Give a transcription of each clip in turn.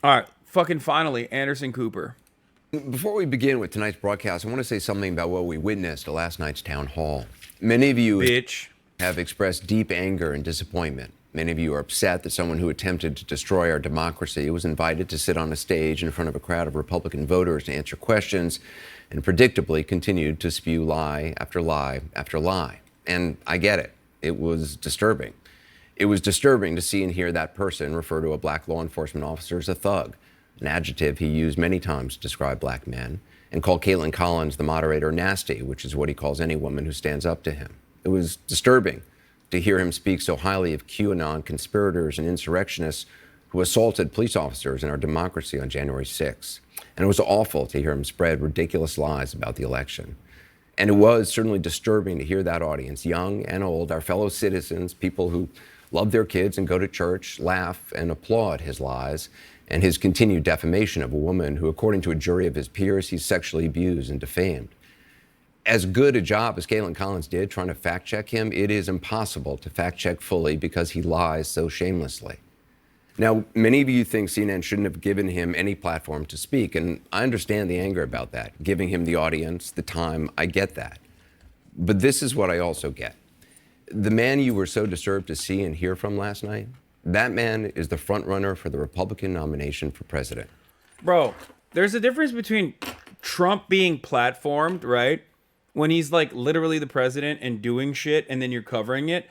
All right, fucking finally, Anderson Cooper. Before we begin with tonight's broadcast, I want to say something about what we witnessed at last night's town hall. Many of you Bitch. have expressed deep anger and disappointment. Many of you are upset that someone who attempted to destroy our democracy was invited to sit on a stage in front of a crowd of Republican voters to answer questions and predictably continued to spew lie after lie after lie. And I get it. It was disturbing. It was disturbing to see and hear that person refer to a black law enforcement officer as a thug, an adjective he used many times to describe black men, and called Caitlin Collins, the moderator, nasty, which is what he calls any woman who stands up to him. It was disturbing to hear him speak so highly of QAnon conspirators and insurrectionists who assaulted police officers in our democracy on January 6th. And it was awful to hear him spread ridiculous lies about the election. And it was certainly disturbing to hear that audience, young and old, our fellow citizens, people who love their kids and go to church, laugh and applaud his lies and his continued defamation of a woman who, according to a jury of his peers, he's sexually abused and defamed. As good a job as Caitlin Collins did trying to fact check him, it is impossible to fact check fully because he lies so shamelessly. Now, many of you think CNN shouldn't have given him any platform to speak, and I understand the anger about that, giving him the audience, the time, I get that. But this is what I also get. The man you were so disturbed to see and hear from last night, that man is the front runner for the Republican nomination for president. Bro, there's a difference between Trump being platformed, right? When he's like literally the president and doing shit and then you're covering it,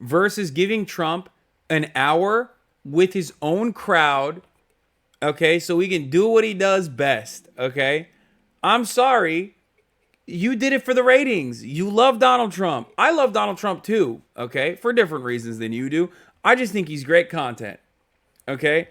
versus giving Trump an hour with his own crowd, okay, so he can do what he does best, okay? I'm sorry, you did it for the ratings. You love Donald Trump. I love Donald Trump too, okay, for different reasons than you do. I just think he's great content, okay?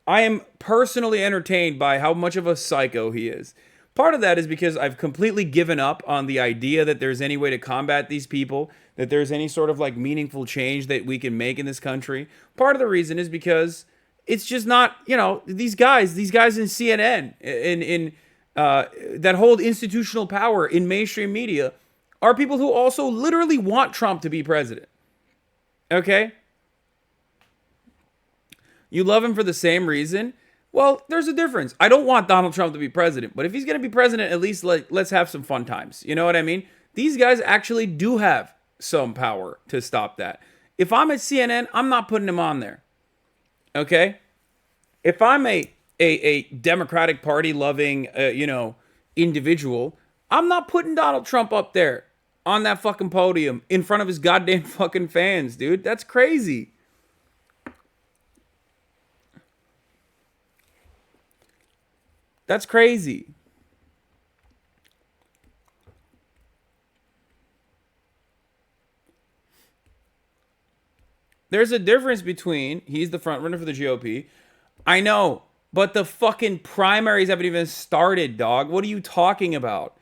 I am personally entertained by how much of a psycho he is. Part of that is because I've completely given up on the idea that there's any way to combat these people, that there's any sort of like meaningful change that we can make in this country. Part of the reason is because it's just not, you know, these guys in CNN, in that hold institutional power in mainstream media are people who also literally want Trump to be president. Okay? You love him for the same reason. Well, there's a difference. I don't want Donald Trump to be president, but if he's going to be president, at least let's have some fun times. You know what I mean? These guys actually do have some power to stop that. If I'm at CNN, I'm not putting him on there. Okay? If I'm a Democratic Party loving, individual, I'm not putting Donald Trump up there on that fucking podium in front of his goddamn fucking fans, dude. That's crazy. That's crazy. There's a difference between he's the front runner for the GOP. I know, but the fucking primaries haven't even started, dog. What are you talking about?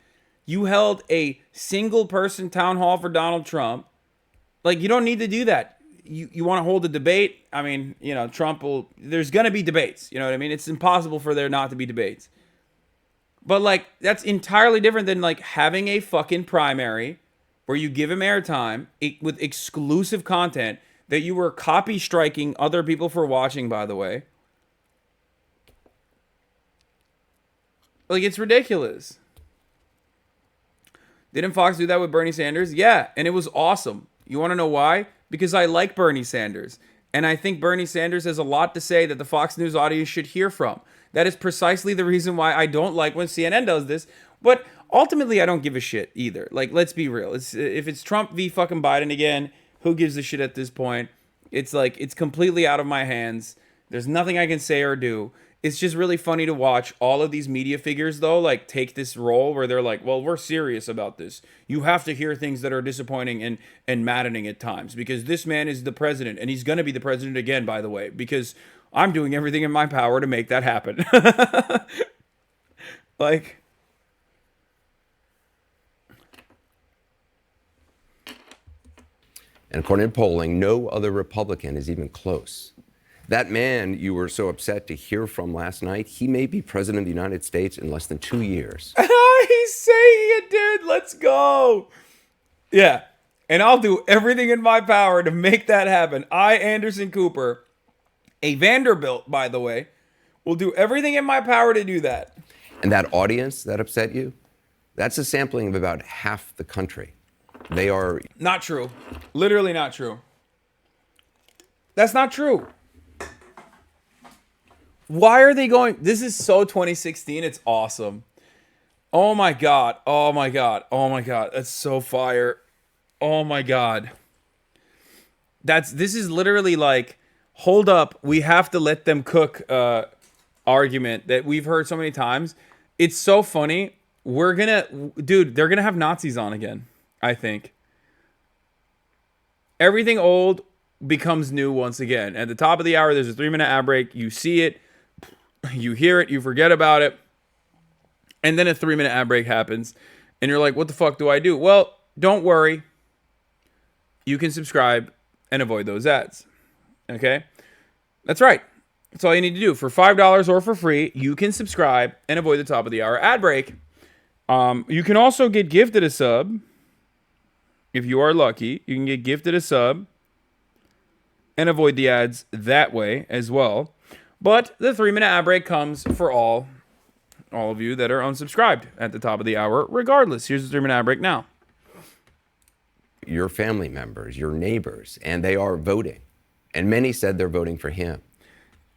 You held a single person town hall for Donald Trump. Like, you don't need to do that. You want to hold a debate? I mean, Trump will... There's going to be debates. You know what I mean? It's impossible for there not to be debates. But, like, that's entirely different than, like, having a fucking primary where you give him airtime with exclusive content that you were copy striking other people for watching, by the way. Like, it's ridiculous. Didn't Fox do that with Bernie Sanders? Yeah, and it was awesome. You want to know why? Because I like Bernie Sanders. And I think Bernie Sanders has a lot to say that the Fox News audience should hear from. That is precisely the reason why I don't like when CNN does this. But ultimately, I don't give a shit either. Like, let's be real. If it's Trump v. fucking Biden again, who gives a shit at this point? It's like, it's completely out of my hands. There's nothing I can say or do. It's just really funny to watch all of these media figures, though, like, take this role where they're like, well, we're serious about this. You have to hear things that are disappointing and maddening at times because this man is the president, and he's going to be the president again, by the way, because I'm doing everything in my power to make that happen. Like... And according to polling, no other Republican is even close. That man you were so upset to hear from last night, he may be president of the United States in less than 2 years. He's saying it, dude. Let's go. Yeah. And I'll do everything in my power to make that happen. I, Anderson Cooper, a Vanderbilt, by the way, will do everything in my power to do that. And that audience that upset you, that's a sampling of about half the country. They are... Not true. Literally not true. That's not true. Why are they going? This is so 2016. It's awesome. Oh my God. Oh my God. Oh my God. That's so fire. Oh my God. This is literally like, hold up, we have to let them cook argument that we've heard so many times. It's so funny. Dude, they're gonna have Nazis on again, I think. Everything old becomes new once again. At the top of the hour, there's a 3-minute ad break. You see it, you hear it, you forget about it. And then a 3-minute ad break happens. And you're like, what the fuck do I do? Well, don't worry. You can subscribe and avoid those ads. Okay? That's right. That's all you need to do. For $5 or for free, you can subscribe and avoid the top of the hour ad break. You can also get gifted a sub. If you are lucky, you can get gifted a sub and avoid the ads that way as well. But the 3-minute ad break comes for all of you that are unsubscribed at the top of the hour, regardless. Here's the 3-minute ad break now. Your family members, your neighbors, and they are voting. And many said they're voting for him.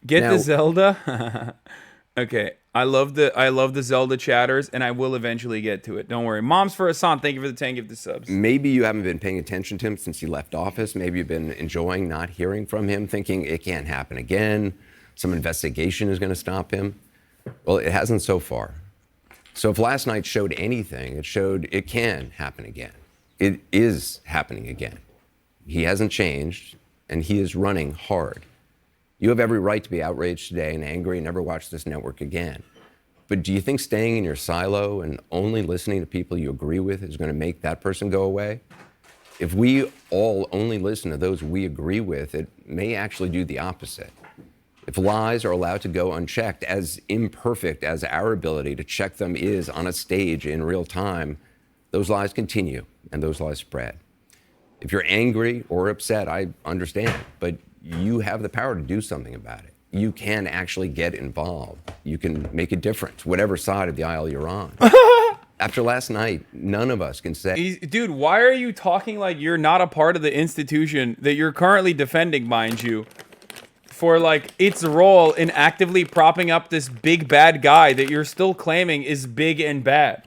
Get the Zelda. Okay. I love the Zelda chatters, and I will eventually get to it. Don't worry. Moms for Hasan, thank you for the 10 gifted subs. Maybe you haven't been paying attention to him since he left office. Maybe you've been enjoying not hearing from him, thinking it can't happen again. Some investigation is going to stop him. Well, it hasn't so far. So if last night showed anything, it showed it can happen again. It is happening again. He hasn't changed, and he is running hard. You have every right to be outraged today and angry and never watch this network again. But do you think staying in your silo and only listening to people you agree with is going to make that person go away? If we all only listen to those we agree with, it may actually do the opposite. If lies are allowed to go unchecked, as imperfect as our ability to check them is on a stage in real time, those lies continue and those lies spread. If you're angry or upset, I understand, but you have the power to do something about it. You can actually get involved. You can make a difference, whatever side of the aisle you're on. After last night, none of us can say... Dude, why are you talking like you're not a part of the institution that you're currently defending, mind you, for like its role in actively propping up this big bad guy that you're still claiming is big and bad?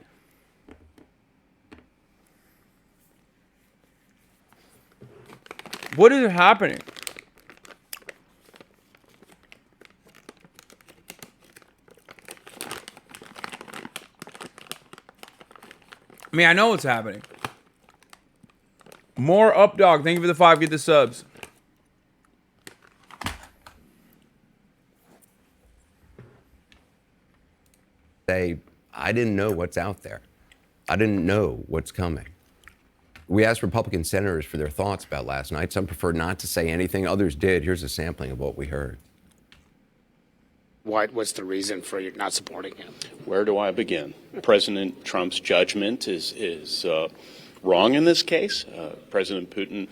What is happening? I mean, I know what's happening. More up dog. Thank you for the 5. Get the subs. Say, I didn't know what's out there. I didn't know what's coming. We asked Republican senators for their thoughts about last night. Some preferred not to say anything. Others did. Here's a sampling of what we heard. What's the reason for you not supporting him? Where do I begin? President Trump's judgment is wrong in this case. President Putin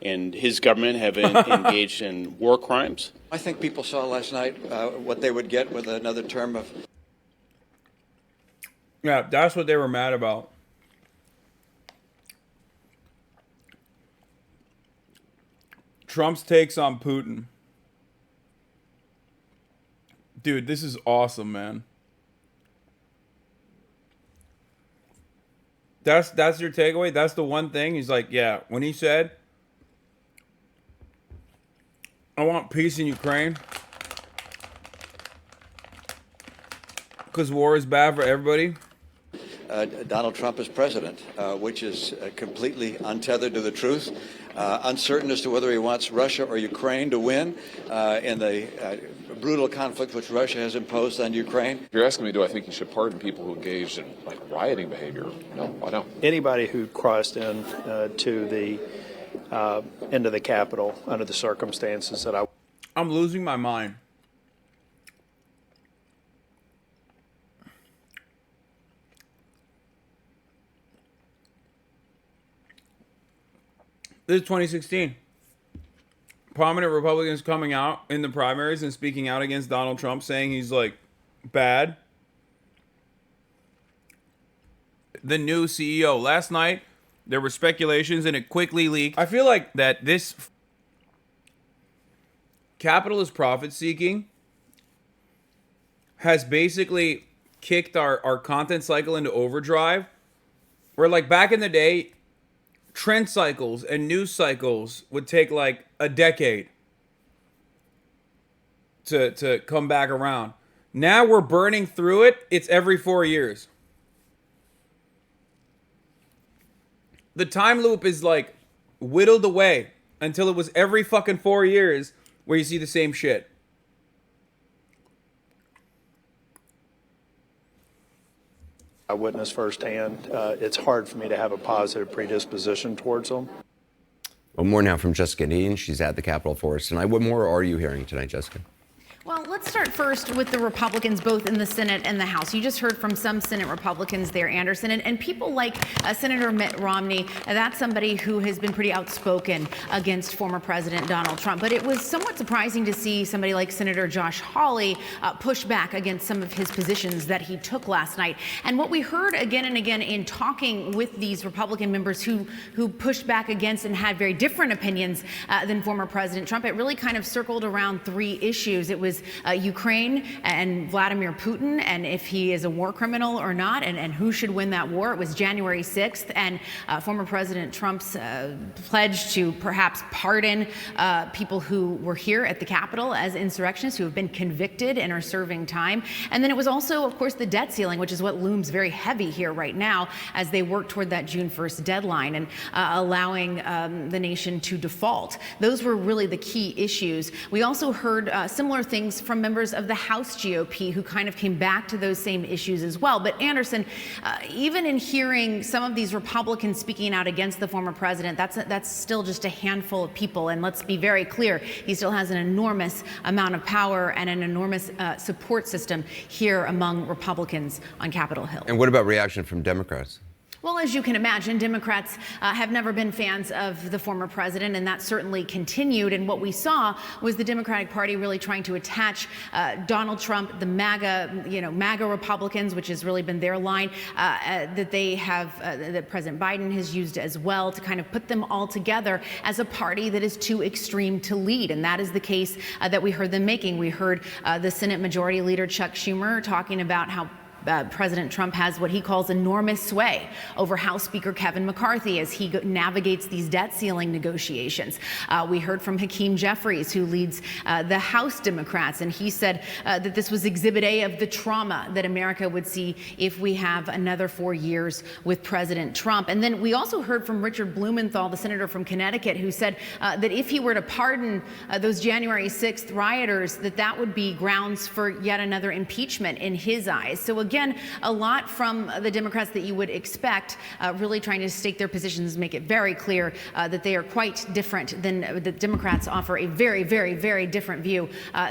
and his government have engaged in war crimes. I think people saw last night what they would get with another term of... Yeah, that's what they were mad about. Trump's takes on Putin. Dude, this is awesome, man. That's your takeaway? That's the one thing? He's like, yeah, when he said, I want peace in Ukraine because war is bad for everybody. Donald Trump as president, which is completely untethered to the truth, uncertain as to whether he wants Russia or Ukraine to win in the brutal conflict which Russia has imposed on Ukraine. If you're asking me, do I think you should pardon people who engaged in like rioting behavior? No, I don't. Anybody who crossed in to the into the Capitol under the circumstances that I'm losing my mind. This is 2016. prominent Republicans coming out in the primaries and speaking out against Donald Trump, saying he's like bad. The new CEO. Last night, there were speculations and it quickly leaked. I feel like that this capitalist profit seeking has basically kicked our content cycle into overdrive. Where like back in the day, trend cycles and news cycles would take like a decade to come back around. Now we're burning through it. It's every 4 years. The time loop is like whittled away until it was every fucking 4 years where you see the same shit. I witnessed firsthand. It's hard for me to have a positive predisposition towards them. Well, more now from Jessica Dean. She's at the Capitol for us tonight. What more are you hearing tonight, Jessica? Well, let's start first with the Republicans, both in the Senate and the House. You just heard from some Senate Republicans there, Anderson, and people like Senator Mitt Romney. That's somebody who has been pretty outspoken against former President Donald Trump. But it was somewhat surprising to see somebody like Senator Josh Hawley push back against some of his positions that he took last night. And what we heard again and again in talking with these Republican members who pushed back against and had very different opinions than former President Trump, it really kind of circled around three issues. It was Ukraine and Vladimir Putin, and if he is a war criminal or not, and who should win that war. It was January 6th, and former President Trump's pledge to perhaps pardon people who were here at the Capitol as insurrectionists who have been convicted and are serving time. And then it was also, of course, the debt ceiling, which is what looms very heavy here right now as they work toward that June 1st deadline and allowing the nation to default. Those were really the key issues. We also heard similar things from members of the House GOP who kind of came back to those same issues as well. But Anderson, even in hearing some of these Republicans speaking out against the former president, that's still just a handful of people. And let's be very clear, he still has an enormous amount of power and an enormous support system here among Republicans on Capitol Hill. And what about reaction from Democrats? Well, as you can imagine, Democrats have never been fans of the former president, and that certainly continued. And what we saw was the Democratic Party really trying to attach Donald Trump, the MAGA Republicans, which has really been their line that they have, that President Biden has used as well, to kind of put them all together as a party that is too extreme to lead. And that is the case that we heard them making. We heard the Senate Majority Leader Chuck Schumer talking about how President Trump has what he calls enormous sway over House Speaker Kevin McCarthy as he navigates these debt ceiling negotiations. We heard from Hakeem Jeffries, who leads the House Democrats, and he said that this was Exhibit A of the trauma that America would see if we have another 4 years with President Trump. And then we also heard from Richard Blumenthal, the senator from Connecticut, who said that if he were to pardon those January 6th rioters, that would be grounds for yet another impeachment in his eyes. So again, a lot from the Democrats that you would expect, really trying to stake their positions, make it very clear that they are quite different than the Democrats offer a very, very, very different view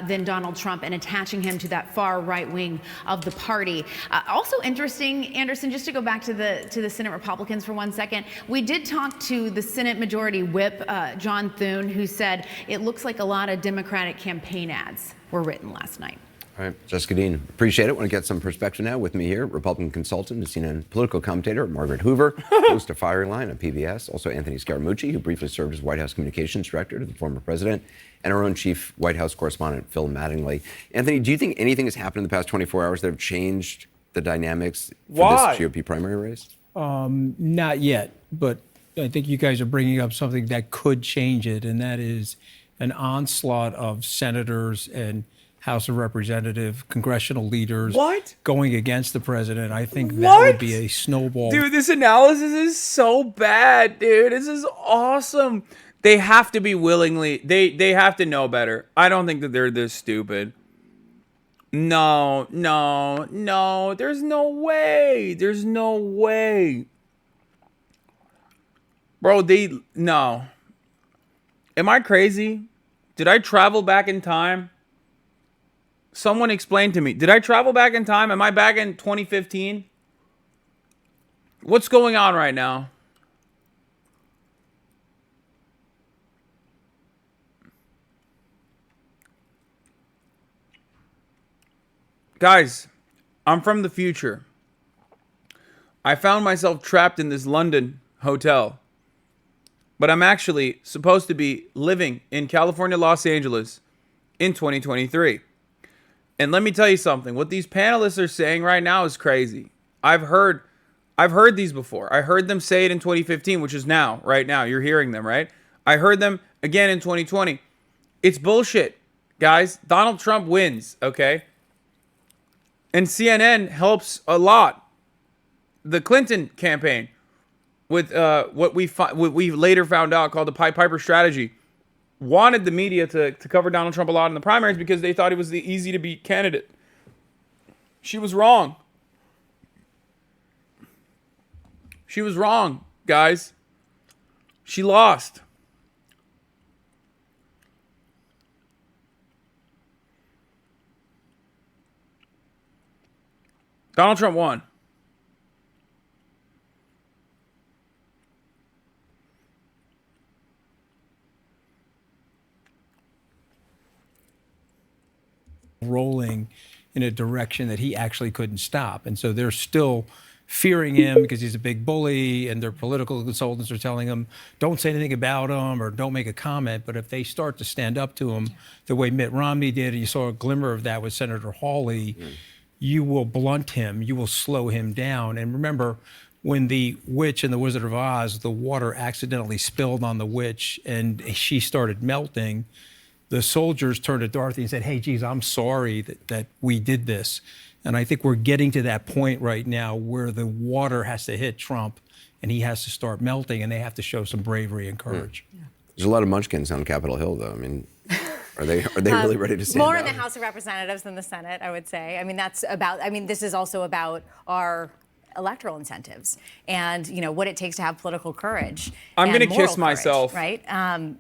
than Donald Trump and attaching him to that far right wing of the party. Also interesting, Anderson, just to go back to the Senate Republicans for 1 second, we did talk to the Senate Majority Whip, John Thune, who said it looks like a lot of Democratic campaign ads were written last night. All right, Jessica Dean, appreciate it. Want to get some perspective now with me here, Republican consultant and CNN political commentator Margaret Hoover, host of Firing Line on PBS, also Anthony Scaramucci, who briefly served as White House communications director to the former president, and our own chief White House correspondent, Phil Mattingly. Anthony, do you think anything has happened in the past 24 hours that have changed the dynamics for this GOP primary race? Not yet, but I think you guys are bringing up something that could change it, and that is an onslaught of senators and House of Representatives, congressional leaders going against the president. I think that would be a snowball. Dude, this analysis is so bad, dude. This is awesome. They have to be willingly, they have to know better. I don't think that they're this stupid. No. There's no way. There's no way. Bro, no. Am I crazy? Did I travel back in time? Someone explain to me. Did I travel back in time? Am I back in 2015? What's going on right now? Guys, I'm from the future. I found myself trapped in this London hotel. But I'm actually supposed to be living in California, Los Angeles in 2023. And let me tell you something. What these panelists are saying right now is crazy. I've heard these before. I heard them say it in 2015, which is now, right now. You're hearing them, right? I heard them again in 2020. It's bullshit, guys. Donald Trump wins, okay? And CNN helps a lot. The Clinton campaign, with what we later found out called the Pied Piper strategy, wanted the media to cover Donald Trump a lot in the primaries because they thought he was the easy to beat candidate. She was wrong. She was wrong, guys. She lost. Donald Trump won. Rolling in a direction that he actually couldn't stop. And so they're still fearing him because he's a big bully, and their political consultants are telling him, don't say anything about him or don't make a comment. But if they start to stand up to him the way Mitt Romney did, and you saw a glimmer of that with Senator Hawley, you will blunt him, you will slow him down. And remember, when the witch in The Wizard of Oz, the water accidentally spilled on the witch and she started melting, the soldiers turned to Dorothy and said, hey, geez, I'm sorry that we did this. And I think we're getting to that point right now where the water has to hit Trump and he has to start melting, and they have to show some bravery and courage. Yeah. There's a lot of munchkins on Capitol Hill, though. I mean, are they really ready to stand More out? in the House of Representatives than the Senate, I would say. I mean, this is also about our electoral incentives and, what it takes to have political courage. I'm going to moral kiss myself. Courage, right?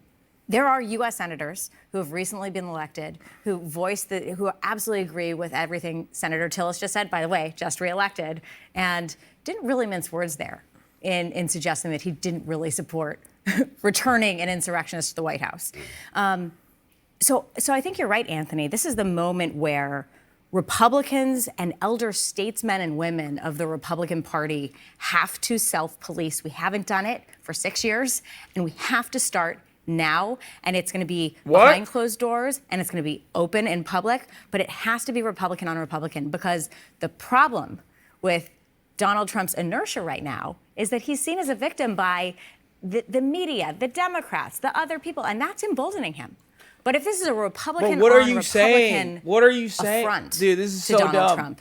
There are U.S. senators who have recently been elected who who absolutely agree with everything Senator Tillis just said, by the way, just reelected, and didn't really mince words there in suggesting that he didn't really support returning an insurrectionist to the White House. So I think you're right, Anthony. This is the moment where Republicans and elder statesmen and women of the Republican Party have to self-police. We haven't done it for 6 years, and we have to start now, and it's going to be behind closed doors, and it's going to be open in public, but it has to be Republican on Republican, because the problem with Donald Trump's inertia right now is that he's seen as a victim by the media, the Democrats, the other people, and that's emboldening him. But if this is a Republican what are on you Republican saying? What are you saying? affront Dude, this is to so Donald dumb. Trump,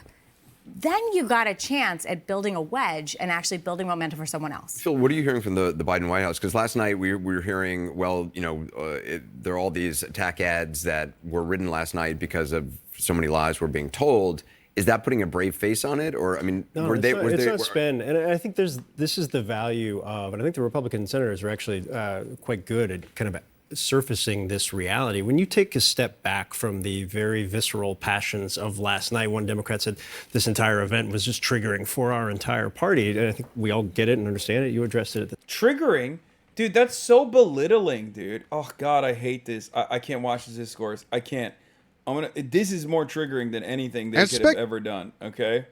then you got a chance at building a wedge and actually building momentum for someone else. Phil, what are you hearing from the Biden White House? Because last night we were hearing, there are all these attack ads that were written last night because of so many lies were being told. Is that putting a brave face on it? Or, I mean, no, it's not spin. And I think this is the value of, and I think the Republican senators are actually quite good at kind of surfacing this reality. When you take a step back from the very visceral passions of last night, one Democrat said this entire event was just triggering for our entire party. And I think we all get it and understand it. You addressed it. Triggering? Dude, that's so belittling, dude. Oh, God, I hate this. I can't watch this discourse. I can't. This is more triggering than anything they could have ever done, okay?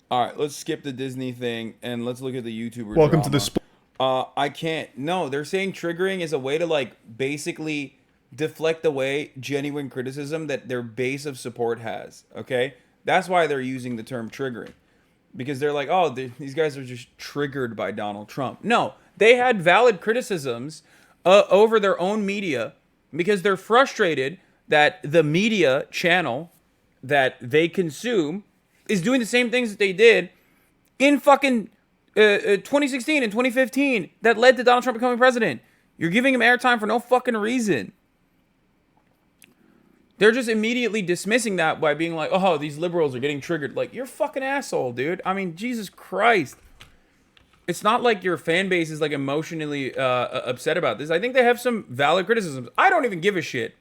All right, let's skip the Disney thing and let's look at the YouTuber Welcome drama. to the I can't. No, they're saying triggering is a way to basically deflect away genuine criticism that their base of support has. Okay, that's why they're using the term triggering, because they're like, oh, these guys are just triggered by Donald Trump. No, they had valid criticisms over their own media because they're frustrated that the media channel that they consume is doing the same things that they did in fucking 2016 and 2015 that led to Donald Trump becoming president. You're giving him airtime for no fucking reason. They're just immediately dismissing that by being like, oh, these liberals are getting triggered. Like, you're a fucking asshole, dude. I mean, Jesus Christ. It's not like your fan base is emotionally upset about this. I think they have some valid criticisms. I don't even give a shit